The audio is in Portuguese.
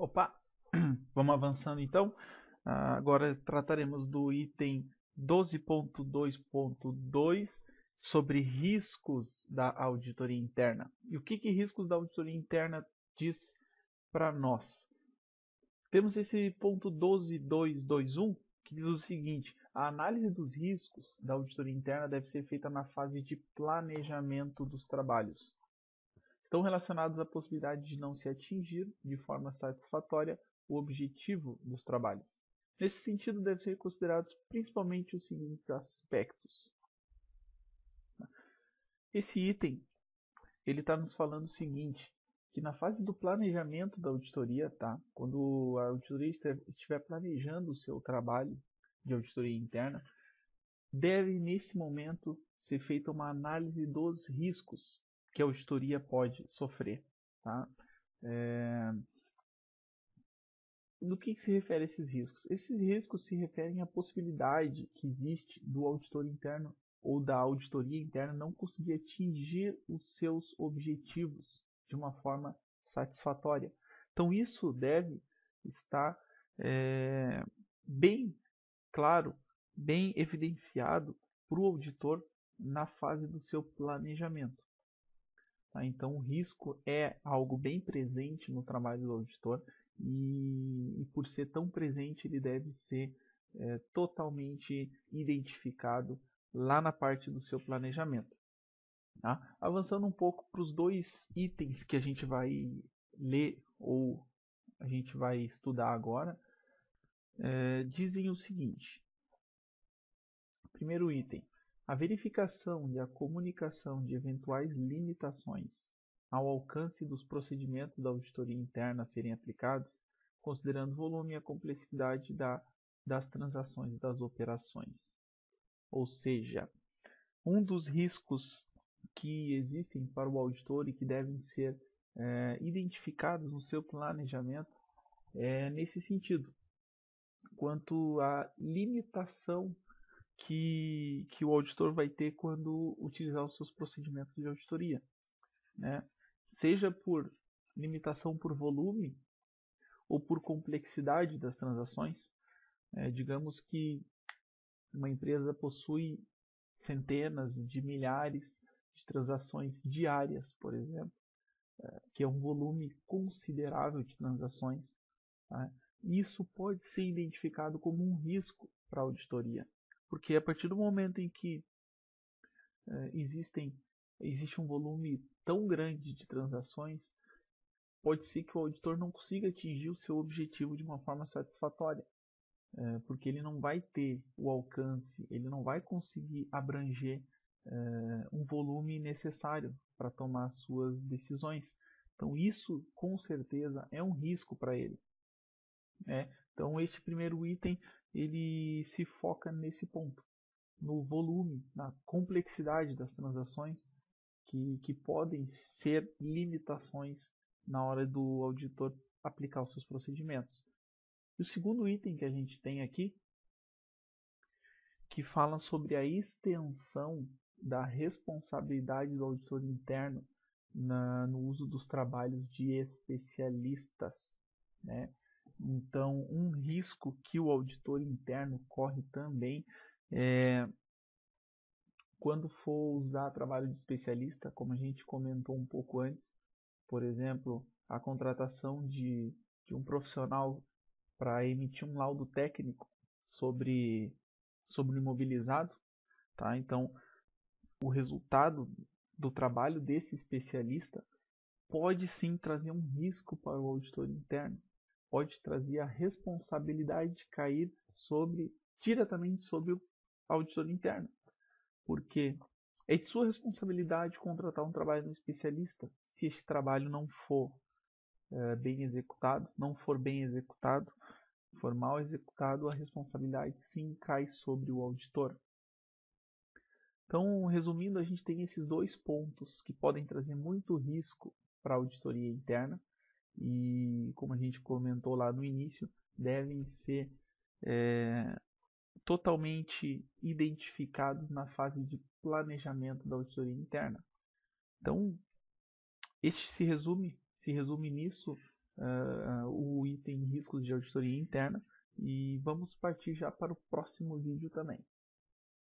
Opa, vamos avançando então. Agora trataremos do item 12.2.2 sobre riscos da auditoria interna. E o que riscos da auditoria interna diz para nós? Temos esse ponto 12.2.2.1 que diz o seguinte: a análise dos riscos da auditoria interna deve ser feita na fase de planejamento dos trabalhos. Estão relacionados à possibilidade de não se atingir de forma satisfatória o objetivo dos trabalhos. Nesse sentido, devem ser considerados principalmente os seguintes aspectos. Esse item ele está nos falando o seguinte, que na fase do planejamento da auditoria, quando a auditoria estiver planejando o seu trabalho de auditoria interna, deve nesse momento ser feita uma análise dos riscos que a auditoria pode sofrer. Do que se refere a esses riscos? Esses riscos se referem à possibilidade que existe do auditor interno ou da auditoria interna não conseguir atingir os seus objetivos de uma forma satisfatória. Então isso deve estar bem claro, bem evidenciado para o auditor na fase do seu planejamento. Então o risco é algo bem presente no trabalho do auditor e por ser tão presente ele deve ser totalmente identificado lá na parte do seu planejamento. Avançando um pouco para os dois itens que a gente vai ler ou a gente vai estudar agora, dizem o seguinte: primeiro item, a verificação e a comunicação de eventuais limitações ao alcance dos procedimentos da auditoria interna a serem aplicados, considerando o volume e a complexidade das transações e das operações. Ou seja, um dos riscos que existem para o auditor e que devem ser identificados no seu planejamento é nesse sentido, quanto à limitação que o auditor vai ter quando utilizar os seus procedimentos de auditoria, seja por limitação por volume ou por complexidade das transações. Digamos que uma empresa possui centenas de milhares de transações diárias, por exemplo, que é um volume considerável de transações. Isso pode ser identificado como um risco para a auditoria, porque a partir do momento em que existe um volume tão grande de transações, pode ser que o auditor não consiga atingir o seu objetivo de uma forma satisfatória, porque ele não vai ter o alcance, ele não vai conseguir abranger um volume necessário para tomar suas decisões. Então isso com certeza é um risco para ele. Então este primeiro item ele se foca nesse ponto, no volume, na complexidade das transações que podem ser limitações na hora do auditor aplicar os seus procedimentos. E o segundo item que a gente tem aqui, que fala sobre a extensão da responsabilidade do auditor interno no uso dos trabalhos de especialistas. Então, um risco que o auditor interno corre também quando for usar trabalho de especialista, como a gente comentou um pouco antes, por exemplo, a contratação de um profissional para emitir um laudo técnico sobre o imobilizado. Então, o resultado do trabalho desse especialista pode sim trazer um risco para o auditor interno, pode trazer a responsabilidade de cair diretamente sobre o auditor interno, porque é de sua responsabilidade contratar um trabalho de um especialista se este trabalho não for bem executado, for mal executado, a responsabilidade sim cai sobre o auditor. Então, resumindo, a gente tem esses dois pontos que podem trazer muito risco para a auditoria interna e, como a gente comentou lá no início, devem ser totalmente identificados na fase de planejamento da auditoria interna. Então, este se resume nisso o item riscos de auditoria interna, e vamos partir já para o próximo vídeo também.